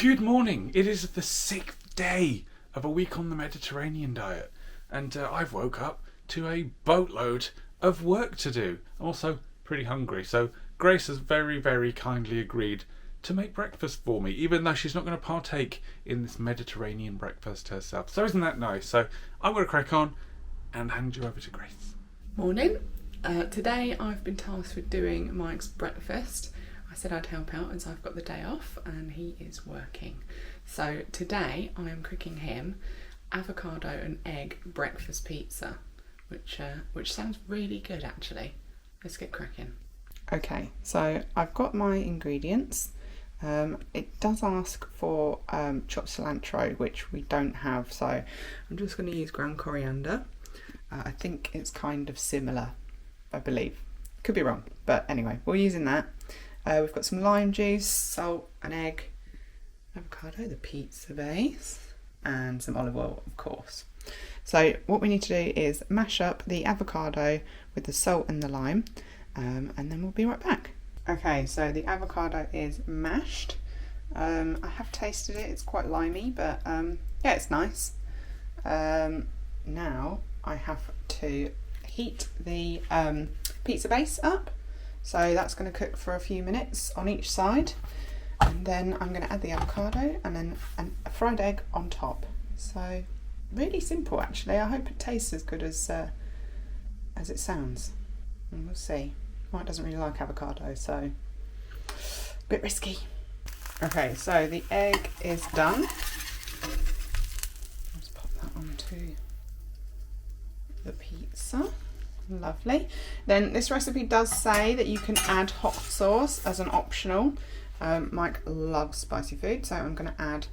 Good morning. It is the 6th day of a week on the Mediterranean diet, and I've woke up to a boatload of work to do. I'm also pretty hungry, so Grace has very, very kindly agreed to make breakfast for me, even though she's not going to partake in this Mediterranean breakfast herself. So isn't that nice? So I'm going to crack on and hand you over to Grace. Morning. Today I've been tasked with doing Mike's breakfast. I said I'd help out as I've got the day off and he is working. So today I am cooking him avocado and egg breakfast pizza, which sounds really good actually. Let's get cracking. Okay, so I've got my ingredients. It does ask for chopped cilantro, which we don't have, so I'm just going to use ground coriander. I think it's kind of similar, I believe. Could be wrong, but anyway, we're using that. We've got some lime juice, salt, an egg, avocado, the pizza base, and some olive oil, of course. So what we need to do is mash up the avocado with the salt and the lime, and then we'll be right back. Okay, so the avocado is mashed. I have tasted it, it's quite limey, but yeah, it's nice. Now I have to heat the pizza base up. So that's going to cook for a few minutes on each side, and then I'm going to add the avocado and then a fried egg on top. So really simple actually. I hope it tastes as good as it sounds, and we'll see. Mike doesn't really like avocado, so a bit risky. Okay, so the egg is done. Let's pop that onto the pizza. Lovely. Then this recipe does say that you can add hot sauce as an optional. Mike loves spicy food, so I'm going to add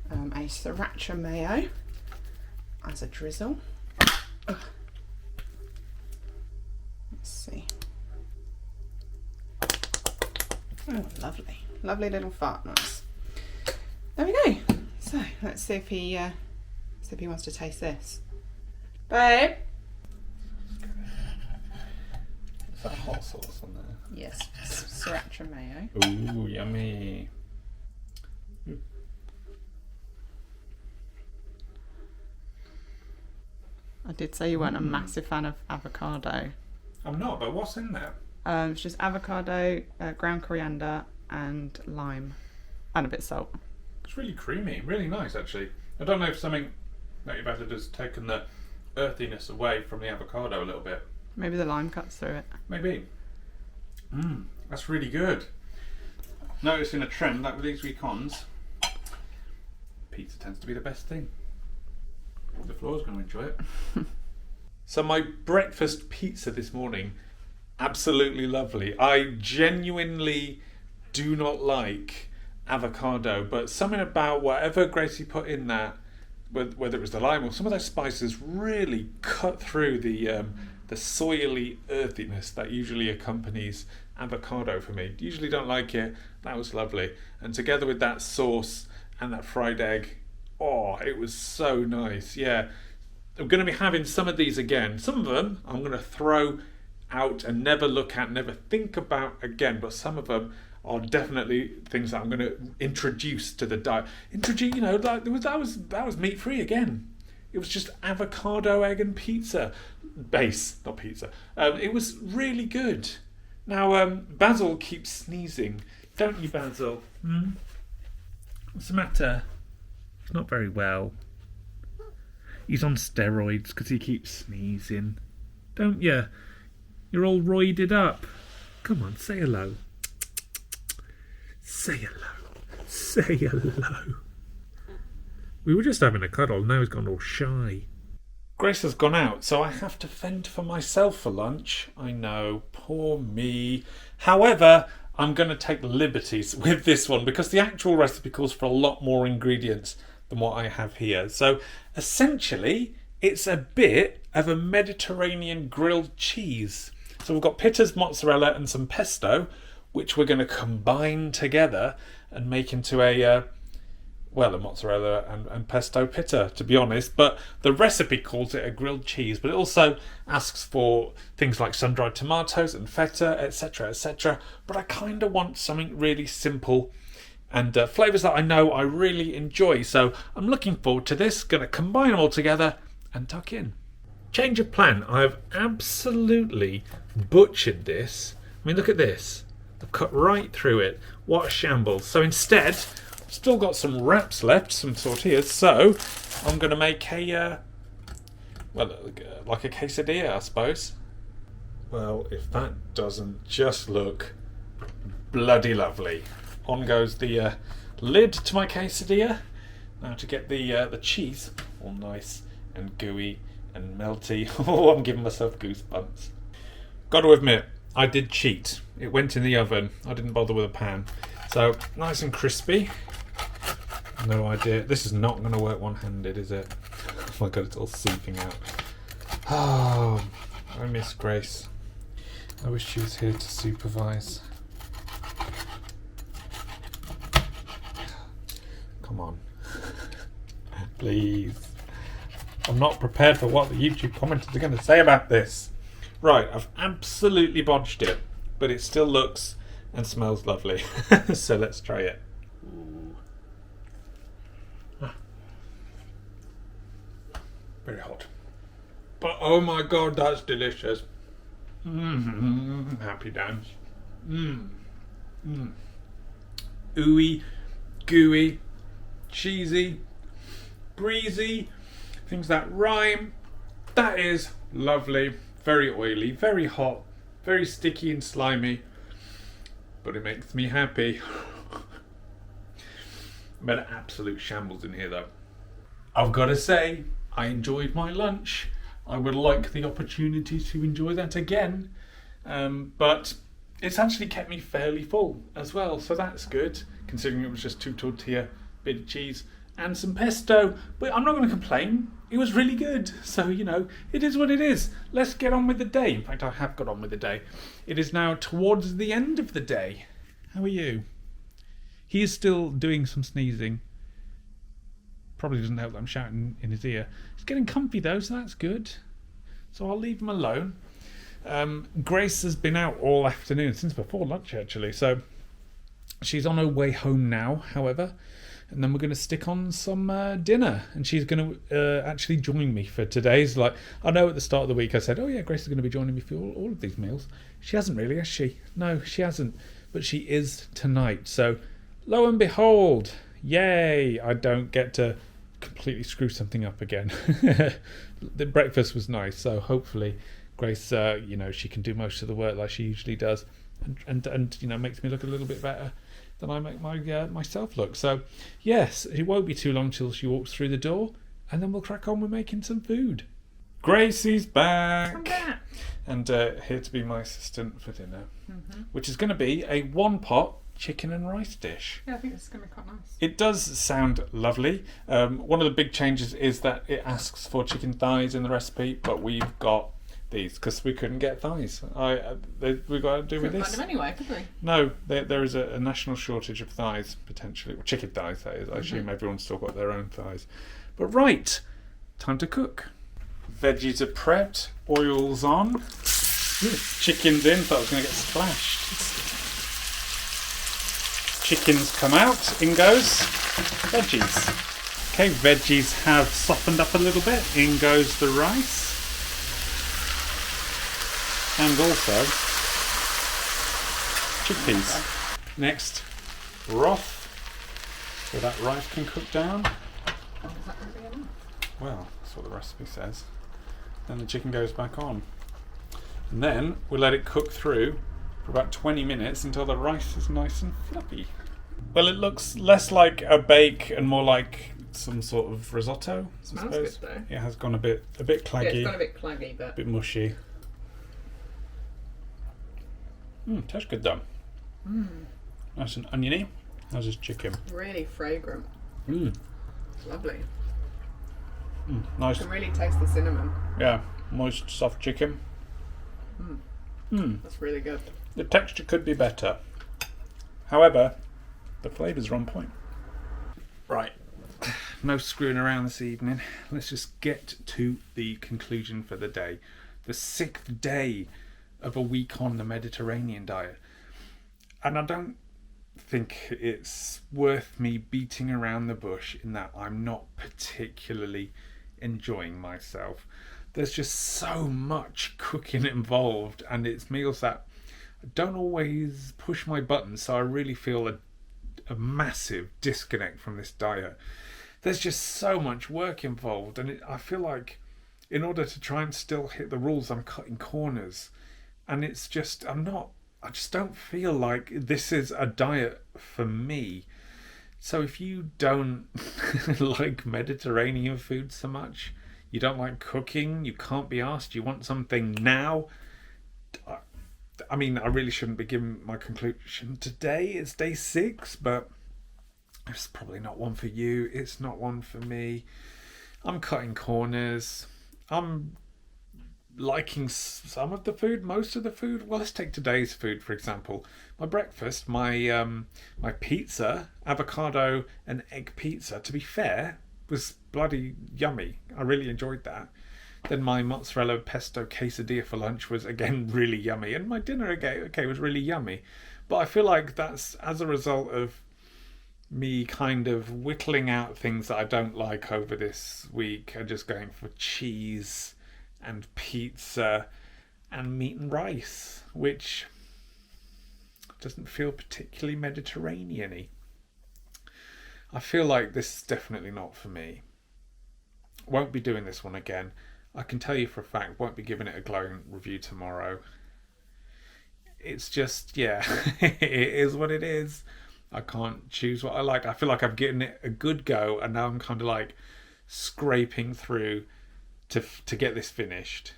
a sriracha mayo as a drizzle. Ugh. Let's see. Oh, lovely. Lovely little fart noise. There we go. So let's see if he wants to taste this. Babe? Is that hot sauce on there? Yes, sriracha mayo. Ooh, yummy. I did say you weren't a massive fan of avocado. I'm not, but what's in there? It's just avocado, ground coriander, and lime, and a bit of salt. It's really creamy, really nice actually. I don't know if something that you've added has taken the earthiness away from the avocado a little bit. Maybe the lime cuts through it. Maybe. That's really good. Noticing a trend like with these week-ons, pizza tends to be the best thing. The floor's going to enjoy it. So my breakfast pizza this morning, absolutely lovely. I genuinely do not like avocado, but something about whatever Gracie put in that, whether it was the lime or some of those spices, really cut through the soily earthiness that usually accompanies avocado for me. Usually don't like it. That was lovely. And together with that sauce and that fried egg, oh, it was so nice. Yeah, I'm going to be having some of these again. Some of them I'm going to throw out and never look at, never think about again, but some of them are definitely things that I'm going to introduce to the diet. Introduce, like that was meat free again. It was just avocado, egg and pizza base, not pizza. It was really good. Now, Basil keeps sneezing. Don't you, Basil? What's the matter? He's not very well. He's on steroids because he keeps sneezing. Don't you? You're all roided up. Come on, say hello. Say hello. Say hello. We were just having a cuddle, now he's gone all shy. Grace has gone out, so I have to fend for myself for lunch. I know, poor me. However, I'm going to take liberties with this one because the actual recipe calls for a lot more ingredients than what I have here. So essentially, it's a bit of a Mediterranean grilled cheese. So we've got Pitta's mozzarella and some pesto, which we're going to combine together and make into a mozzarella and pesto pitta, to be honest, but the recipe calls it a grilled cheese, but it also asks for things like sun-dried tomatoes and feta, etc., etc. But I kind of want something really simple and flavours that I know I really enjoy. So I'm looking forward to this. Going to combine them all together and tuck in. Change of plan. I've absolutely butchered this. I mean, look at this. I've cut right through it. What a shambles. So instead, I've still got some wraps left, some tortillas. So I'm going to make a, like a quesadilla, I suppose. Well, if that doesn't just look bloody lovely. On goes the lid to my quesadilla. Now to get the cheese all nice and gooey and melty. Oh, I'm giving myself goosebumps. Got to admit, I did cheat. It went in the oven. I didn't bother with a pan. So, nice and crispy. No idea. This is not going to work one-handed, is it? Oh my god, it's all seeping out. Oh, I miss Grace. I wish she was here to supervise. Come on. Please. I'm not prepared for what the YouTube commenters are going to say about this. Right, I've absolutely bodged it, but it still looks and smells lovely. So let's try it. Very hot. But oh my god, that's delicious. Happy dance. Ooey, gooey, cheesy, breezy, things that rhyme. That is lovely. Very oily, very hot, very sticky and slimy, but it makes me happy. But an absolute shambles in here though. I've got to say, I enjoyed my lunch. I would like the opportunity to enjoy that again, but it's actually kept me fairly full as well, so that's good, considering it was just 2 tortilla, bit of cheese, and some pesto. But I'm not going to complain. It was really good. So, you know, it is what it is. Let's get on with the day. In fact, I have got on with the day. It is now towards the end of the day. How are you? He is still doing some sneezing. Probably doesn't help that I'm shouting in his ear. He's getting comfy though, so that's good. So I'll leave him alone. Grace has been out all afternoon, since before lunch actually. So she's on her way home now, however. And then we're going to stick on some dinner, and she's going to actually join me for today's. Like, I know at the start of the week I said, oh yeah, Grace is going to be joining me for all of these meals. She hasn't really, has she? No, she hasn't. But she is tonight. So lo and behold, yay! I don't get to completely screw something up again. The breakfast was nice, so hopefully Grace, you know, she can do most of the work like she usually does, and you know, makes me look a little bit better than I make myself look. So yes, it won't be too long till she walks through the door, and then we'll crack on with making some food. Gracie's back. I'm back. And here to be my assistant for dinner, which is going to be a 1-pot chicken and rice dish. Yeah, I think it's going to be quite nice. It does sound lovely. One of the big changes is that it asks for chicken thighs in the recipe, but we've got these because we couldn't get thighs. We've got to do with this. Couldn't find them anyway, could we? No, there is a national shortage of thighs, potentially. Well, chicken thighs, that is. I assume everyone's still got their own thighs. But right, time to cook. Veggies are prepped, oil's on. Chicken's in, thought I was going to get splashed. Chickens come out, in goes veggies. Okay, veggies have softened up a little bit, in goes the rice. And also chickpeas. Next, broth, so that rice can cook down. Well, that's what the recipe says. Then the chicken goes back on. And then we'll let it cook through for about 20 minutes until the rice is nice and fluffy. Well, it looks less like a bake and more like some sort of risotto. Smells good though. It has gone a bit claggy. Yeah, it's gone a bit claggy, but a bit mushy. Tastes good though. Nice and oniony. How's this chicken? really fragrant. It's Lovely. nice. You can really taste the cinnamon. Yeah, moist, soft chicken. That's really good. The texture could be better. However, the flavours are on point. Right. No screwing around this evening. Let's just get to the conclusion for the day. The 6th day of a week on the Mediterranean diet. And I don't think it's worth me beating around the bush in that I'm not particularly enjoying myself. There's just so much cooking involved, and it's meals that don't always push my buttons, so I really feel a massive disconnect from this diet. There's just so much work involved, and I feel like in order to try and still hit the rules, I'm cutting corners, and it's just I just don't feel like this is a diet for me. So if you don't like Mediterranean food so much, you don't like cooking, you can't be asked, you want something now, I mean, I really shouldn't be giving my conclusion today. It's day 6, but it's probably not one for you. It's not one for me. I'm cutting corners. I'm liking some of the food, most of the food. Well, let's take today's food, for example. My breakfast, my pizza, avocado and egg pizza, to be fair, was bloody yummy. I really enjoyed that. Then my mozzarella pesto quesadilla for lunch was again really yummy, and my dinner again was really yummy. But I feel like that's as a result of me kind of whittling out things that I don't like over this week and just going for cheese and pizza and meat and rice, which doesn't feel particularly Mediterranean-y. I feel like this is definitely not for me. Won't be doing this one again. I can tell you for a fact, won't be giving it a glowing review tomorrow. It's just, yeah, it is what it is. I can't choose what I like. I feel like I've given it a good go, and now I'm kind of like scraping through to get this finished.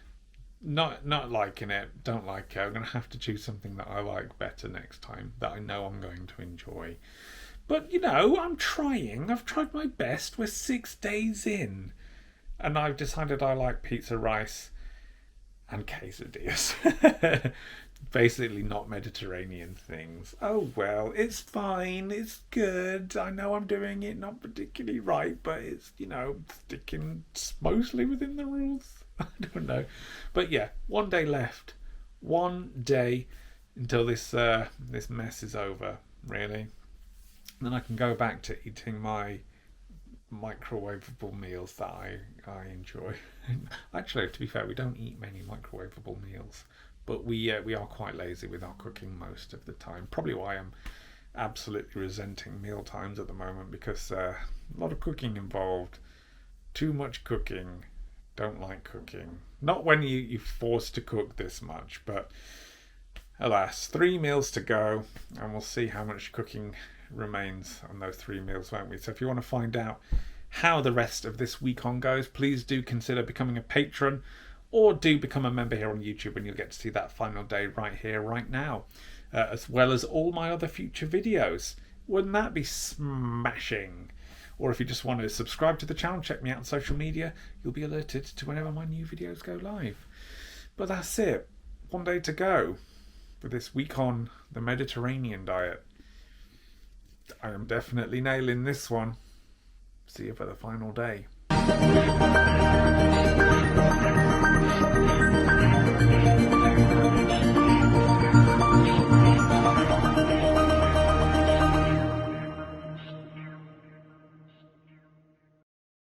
Not liking it, don't like it. I'm going to have to choose something that I like better next time, that I know I'm going to enjoy. But, you know, I'm trying. I've tried my best. We're 6 days in. And I've decided I like pizza, rice, and quesadillas. Basically not Mediterranean things. Oh well, it's fine, it's good. I know I'm doing it not particularly right, but it's, you know, sticking mostly within the rules. I don't know. But yeah, 1 day left. 1 day until this mess is over, really. And then I can go back to eating my microwavable meals that I enjoy. Actually, to be fair, we don't eat many microwavable meals, but we are quite lazy with our cooking most of the time. Probably why I'm absolutely resenting meal times at the moment, because a lot of cooking involved. Too much cooking. Don't like cooking. Not when you're forced to cook this much, but alas, 3 meals to go, and we'll see how much cooking remains on those 3 meals, won't we? So if you want to find out how the rest of this week on goes, please do consider becoming a patron, or do become a member here on YouTube, and you'll get to see that final day right here, right now, as well as all my other future videos. Wouldn't that be smashing? Or if you just want to subscribe to the channel, check me out on social media, you'll be alerted to whenever my new videos go live. But that's it. 1 day to go for this week on the Mediterranean diet. I am definitely nailing this one. See you for the final day.